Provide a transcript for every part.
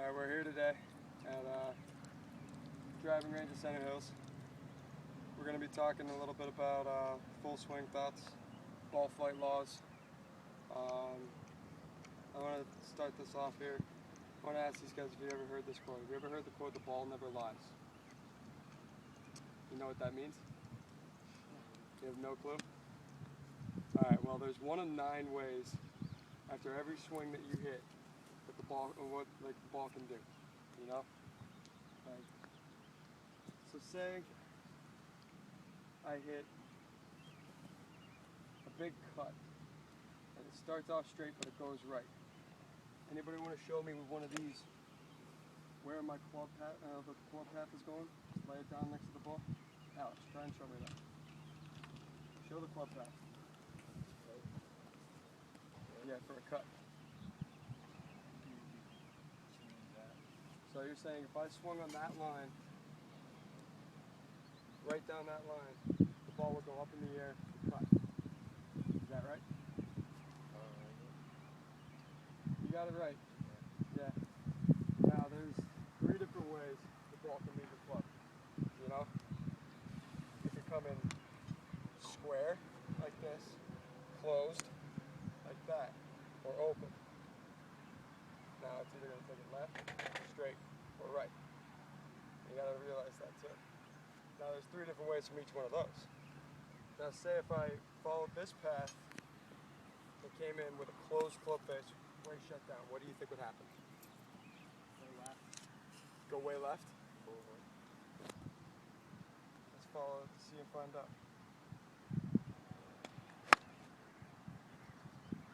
Alright, we're here today at driving range of Center Hills. We're going to be talking a little bit about full swing thoughts, ball flight laws. I want to start this off here. I want to ask these guys if you ever heard this quote. Have you ever heard the quote, "The ball never lies"? You know what that means? You have no clue? Alright, well there's one of 9 ways after every swing that you hit that the ball, or what the ball can do, you know? Like, so say I hit a big cut and it starts off straight but it goes right. Anybody want to show me with one of these where my club path, the club path is going? Just lay it down next to the ball. Alex, try and show me that. Show the club path. Yeah, for a cut. So you're saying if I swung on that line, right down that line, the ball would go up in the air and cut. Is that right? You got it right. Yeah. Now there's 3 different ways the ball can leave the club. You know? It could come in square, like this, closed, like that, or open. Now it's either going to take it left, straight, or right. You got to realize that too. Now there's 3 different ways from each one of those. Now say if I followed this path and came in with a closed club face, way shut down, what do you think would happen? Go left. Go way left? Forward. Let's follow to see and find out.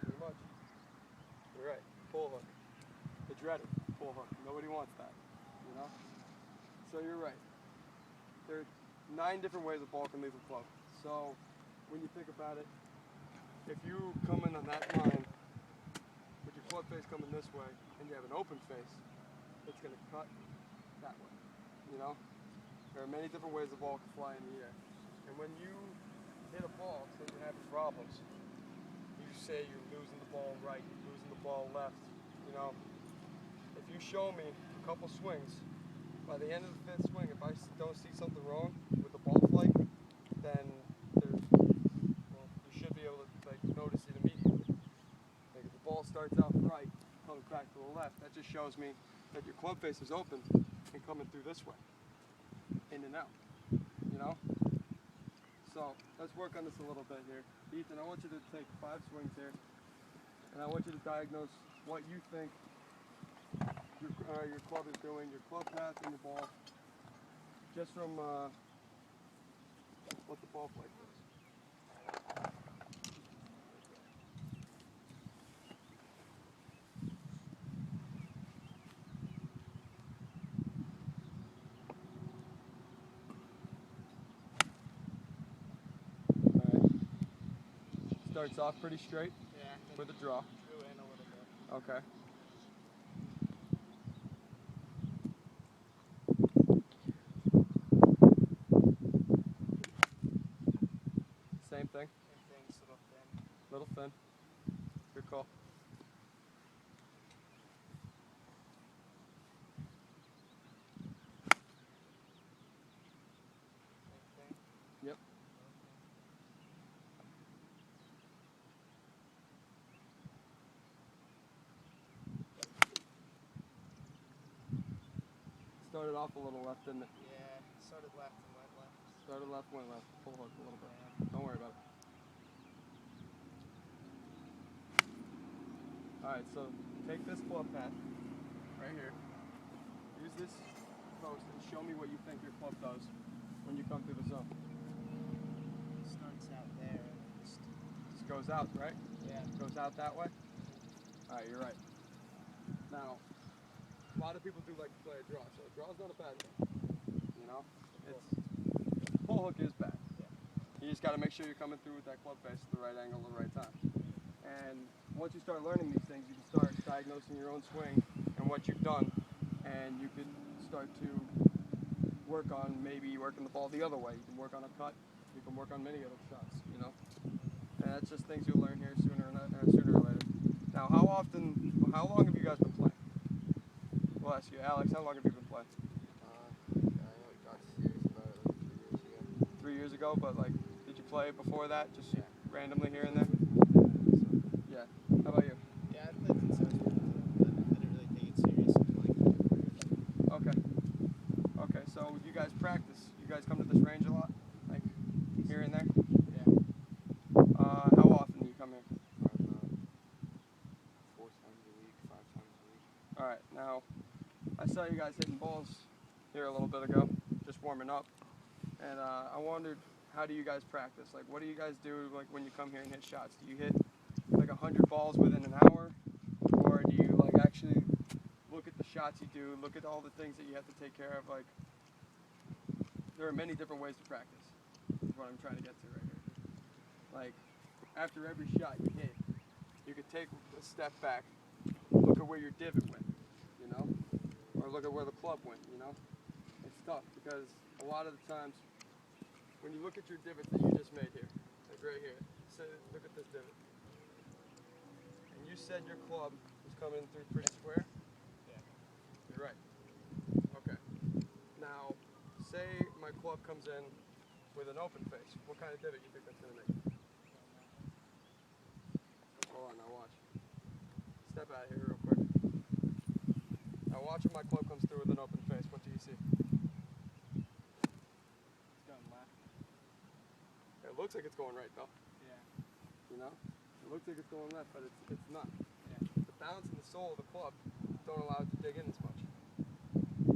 Pretty much. You're right. Pull hook. The dreaded pull hook. Nobody wants that, you know? So you're right. There are 9 different ways a ball can leave a club. So when you think about it, if you come in on that line with your club face coming this way and you have an open face, it's going to cut that way, you know? There are many different ways the ball can fly in the air. And when you hit a ball, say you're having problems, you say you're losing the ball right, you're losing the ball left, you know? If you show me a couple swings, by the end of the 5th swing, if I don't see something wrong with the ball flight, then you should be able to notice it immediately. Like if the ball starts out right, comes back to the left, that just shows me that your club face is open and coming through this way, in and out, you know? So let's work on this a little bit here. Ethan, I want you to take 5 swings here, and I want you to diagnose what you think your club is doing, your club path and your ball, just from what the ball flight is. Alright. Starts off pretty straight with a draw. Drew in a little bit. Okay. Same thing. Same thing, just a little thin. Little thin. Good call. Same thing. Yep. Started off a little left, didn't it? Yeah, started left and went left. Started left, went left. Pull hook a little bit. Yeah. Don't worry about it. Alright, so take this club path right here. Use this post and show me what you think your club does when you come through the zone. Starts out there and just Just goes out, right? yeah. Goes out that way? Alright, you're right. Now, a lot of people do like to play a draw, so a draw's not a bad thing. You know? Pull hook is bad. Yeah. You just got to make sure you're coming through with that club face at the right angle at the right time. And once you start learning these things, you can start diagnosing your own swing and what you've done, and you can start to work on maybe working the ball the other way. You can work on a cut. You can work on many other shots. You know, and that's just things you'll learn here sooner or later. Now, how long have you guys been playing? bless you. Alex, how long have you been playing? I got serious about it like 3 years ago. 3 years ago, but like, did you play before that? Just Yeah. randomly here and there? Yeah. How about you? Yeah, I played since I was little, but I didn't really take it serious until like 4 years. Okay. Okay, so you guys practice. You guys come to this range a lot? Like, here and there? Yeah. How often do you come here? About 4 times a week, 5 times a week. Alright, now, I saw you guys hitting balls here a little bit ago, just warming up. And I wondered, how do you guys practice? Like, what do you guys do like when you come here and hit shots? Do you hit like 100 balls within an hour? Or do you like actually look at the shots you do, look at all the things that you have to take care of? Like, there are many different ways to practice, is what I'm trying to get to right here. Like, after every shot you hit, you could take a step back, look at where your divot went, you know? Or look at where the club went, you know? It's tough because a lot of the times, when you look at your divots that you just made here, like right here, say, look at this divot. And you said your club was coming through pretty square? Yeah. You're right. Okay. Now, say my club comes in with an open face. What kind of divot you think that's going to make? Hold on, now watch. Step out of here real quick. Now watch when my club comes through with an open face. What do you see? It's going left. It looks like it's going right though. Yeah. You know? It looks like it's going left, but it's not. Yeah. The bounce and the sole of the club don't allow it to dig in as much.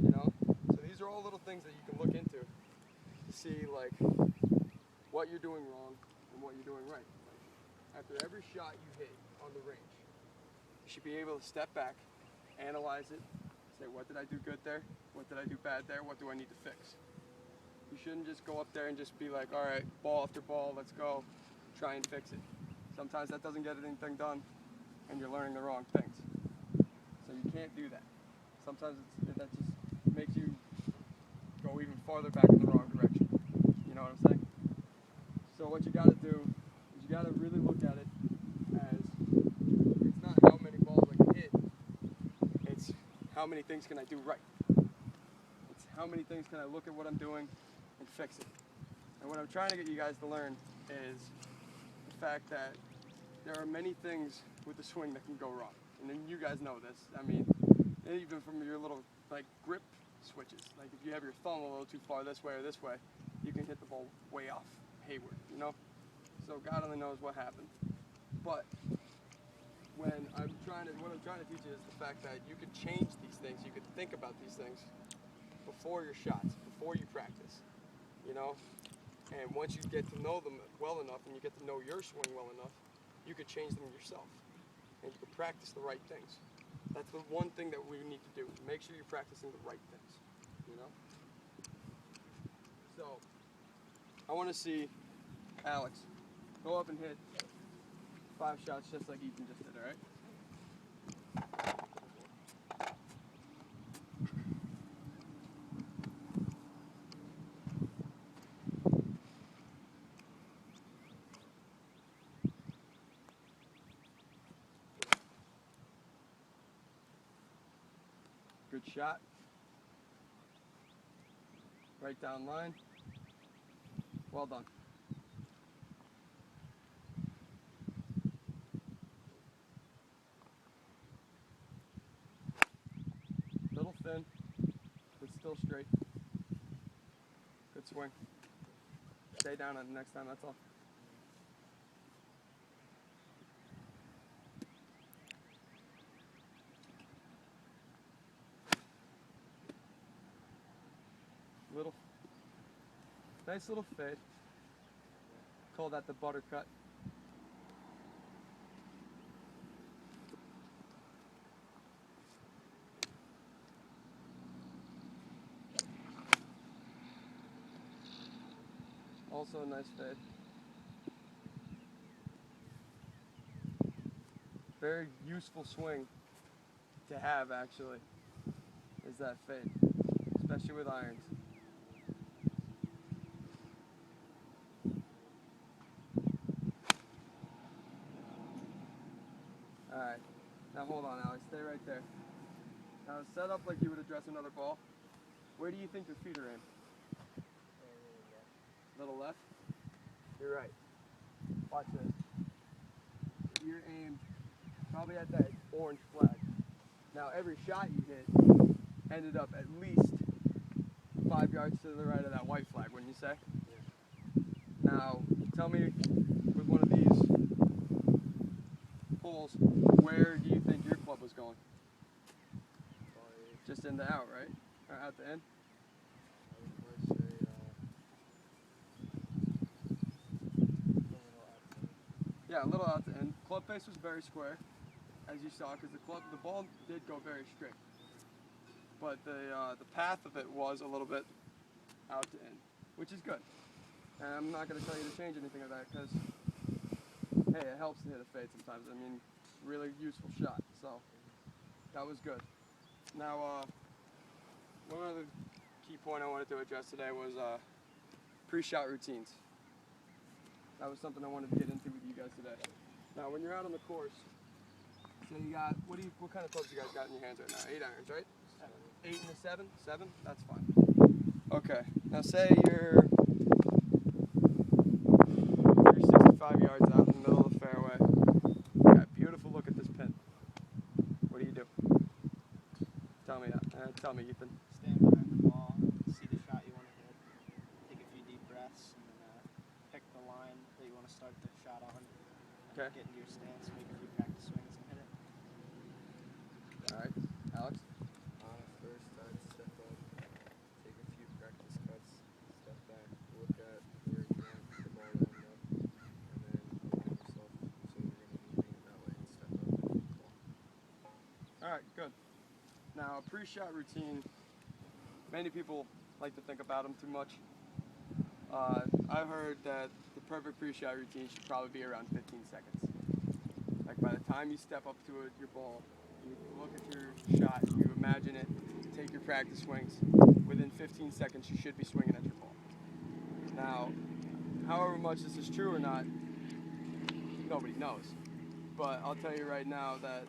You know? So these are all little things that you can look into to see like what you're doing wrong and what you're doing right. Like, after every shot you hit on the range, you should be able to step back, analyze it, say what did I do good there? What did I do bad there? What do I need to fix? You shouldn't just go up there and just be like, all right, ball after ball, let's go, try and fix it. Sometimes that doesn't get anything done and you're learning the wrong things. So you can't do that. Sometimes that just makes you go even farther back in the wrong direction. You know what I'm saying? So what you gotta do is you gotta really look at it as, it's not how many balls I can hit, it's how many things can I do right. It's how many things can I look at what I'm doing and fix it. And what I'm trying to get you guys to learn is the fact that there are many things with the swing that can go wrong. And then you guys know this. I mean, even from your little like grip switches. Like if you have your thumb a little too far this way or this way, you can hit the ball way off hayward, you know? So God only knows what happened. But what I'm trying to teach you is the fact that you could change these things, you could think about these things before your shots, before you practice, you know? And once you get to know them well enough and you get to know your swing well enough, you could change them yourself. And you could practice the right things. That's the one thing that we need to do. Make sure you're practicing the right things, you know? So, I want to see Alex go up and hit 5 shots just like Ethan just did, all right? Good shot. Right down line. Well done. Little thin, but still straight. Good swing. Stay down on it next time, that's all. Little, nice little fade. Call that the buttercut. Also a nice fade. Very useful swing to have actually, is that fade, especially with irons. Alright, now hold on Alex, stay right there. Now set up like you would address another ball. Where do you think your feet are aimed? Little left? You're right. Watch this. You're aimed probably at that orange flag. Now every shot you hit ended up at least 5 yards to the right of that white flag, wouldn't you say? Yeah. Now, tell me with one of these holes, where do you think your club was going? Probably, Just in the out, right? Or out the end? I would probably say, Yeah, a little out the end. Club face was very square, as you saw, because the ball did go very straight. But the path of it was a little bit out to in, which is good. And I'm not going to tell you to change anything of that because, hey, it helps to hit a fade sometimes. I mean, really useful shot. So that was good. Now, one other key point I wanted to address today was pre-shot routines. That was something I wanted to get into with you guys today. Now, when you're out on the course, so you got, what kind of clubs you guys got in your hands right now? 8 irons, right? 8 and a 7? 7? That's fine. Okay. Now say you're 65 yards out in the middle of the fairway. You got a beautiful look at this pin. What do you do? Tell me, Ethan. Stand behind the ball, see the shot you want to hit, take a few deep breaths, and then pick the line that you want to start the shot on. And Okay. get into your stance, make a few practice swings, and hit it. All right. Alex? first I'd step up, take a few practice cuts, step back, look at where you want the ball to end up, and then align yourself so you're going to be aiming that way and step up and hit the ball. All right, good. Now, a pre-shot routine, many people like to think about them too much. I've heard that the perfect pre-shot routine should probably be around 15 seconds. Like by the time you step up to your ball, you look at your shot, you imagine it, take your practice swings. Within 15 seconds, you should be swinging at your ball. Now, however much this is true or not, nobody knows. But I'll tell you right now that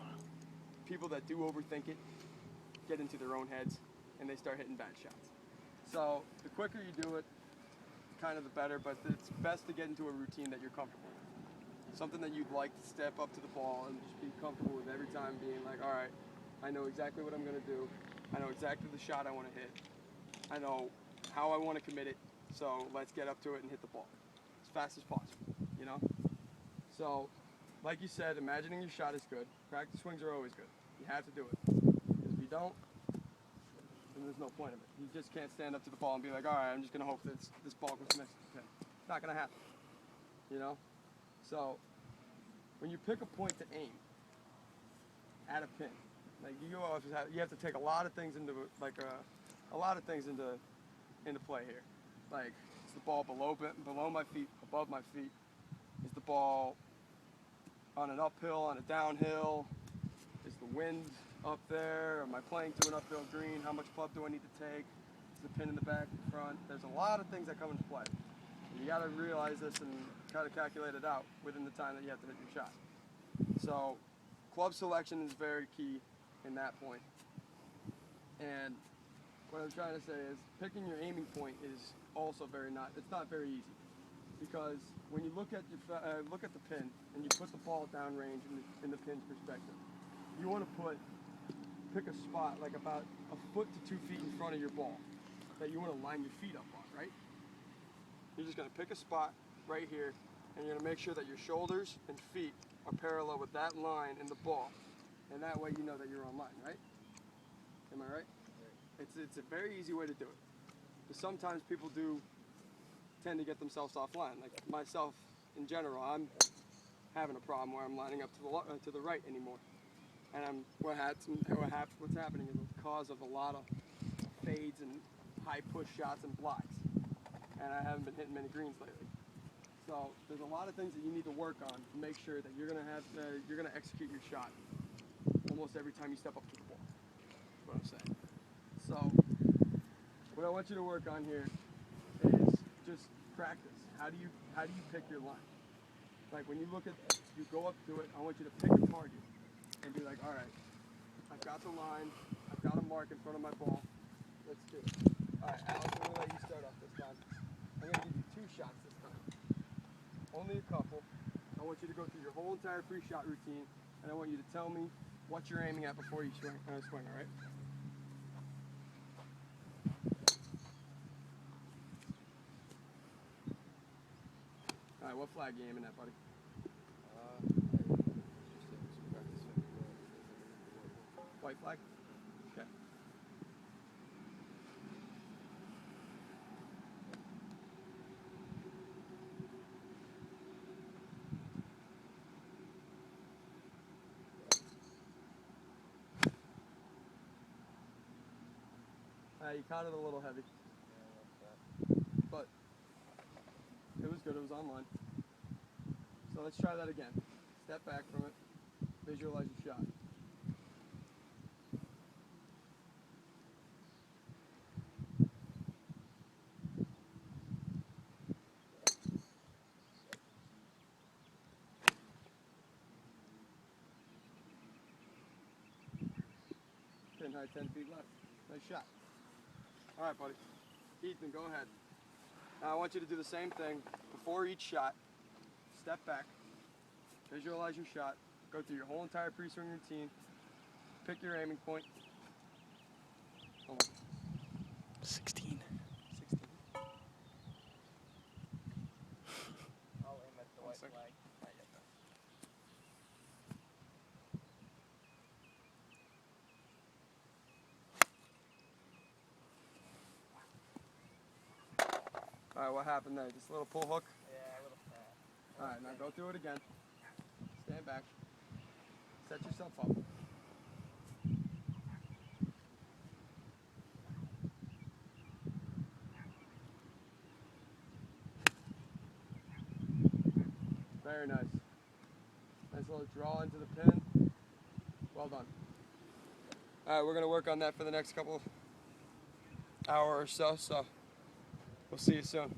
people that do overthink it get into their own heads and they start hitting bad shots. So the quicker you do it, kind of the better, but it's best to get into a routine that you're comfortable with. Something that you'd like to step up to the ball and just be comfortable with every time, being like, all right, I know exactly what I'm going to do. I know exactly the shot I want to hit. I know how I want to commit it, so let's get up to it and hit the ball as fast as possible, you know? So, like you said, imagining your shot is good. Practice swings are always good. You have to do it. Because if you don't, then there's no point of it. You just can't stand up to the ball and be like, all right, I'm just going to hope that this ball goes next to the pin. It's not going to happen, you know? So, when you pick a point to aim at a pin, like you have to take a lot of things into into play here. Like, is the ball below my feet, above my feet? Is the ball on an uphill, on a downhill? Is the wind up there? Am I playing to an uphill green? How much club do I need to take? Is the pin in the back, in front? There's a lot of things that come into play. And you got to realize this and kind of calculate it out within the time that you have to hit your shot. So, club selection is very key in that point. And what I'm trying to say is picking your aiming point is also it's not very easy. Because when you look at the pin and you put the ball downrange in the pin's perspective, you want to pick a spot like about a foot to 2 feet in front of your ball that you want to line your feet up on, right? You're just going to pick a spot right here, and you're going to make sure that your shoulders and feet are parallel with that line in the ball, and that way you know that you're on line, right? Am I right? It's a very easy way to do it. But sometimes people do tend to get themselves offline. Like myself, in general, I'm having a problem where I'm lining up to the right anymore. And what's happening is the cause of a lot of fades and high push shots and blocks. And I haven't been hitting many greens lately. So there's a lot of things that you need to work on to make sure that you're gonna execute your shot almost every time you step up to the ball. That's what I'm saying. So what I want you to work on here is just practice. How do you pick your line? Like when you go up to it, I want you to pick a target and be like, all right, I've got the line, I've got mark in front of my ball. Let's do it. Alright, Alex, I'm going to let you start off this time. I'm going to give you 2 shots this time. Only a couple. I want you to go through your whole entire pre-shot routine, and I want you to tell me what you're aiming at before you swing, alright? Alright, what flag are you aiming at, buddy? I just did some practice swing ball. White flag? Okay. You caught it a little heavy, but it was good. It was on line. So let's try that again. Step back from it. Visualize your shot. Pin high, 10 feet left. Nice shot. All right, buddy. Ethan, go ahead. Now I want you to do the same thing before each shot. Step back. Visualize your shot. Go through your whole entire pre-swing routine. Pick your aiming point. Hold on. 16. 16. I'll aim at the One white second. flag. All right, what happened there? Just a little pull hook. Yeah, a little fat. All right, now go through it again. Stand back. Set yourself up. Very nice. Nice little draw into the pin. Well done. All right, we're going to work on that for the next couple hour or so, so we'll see you soon.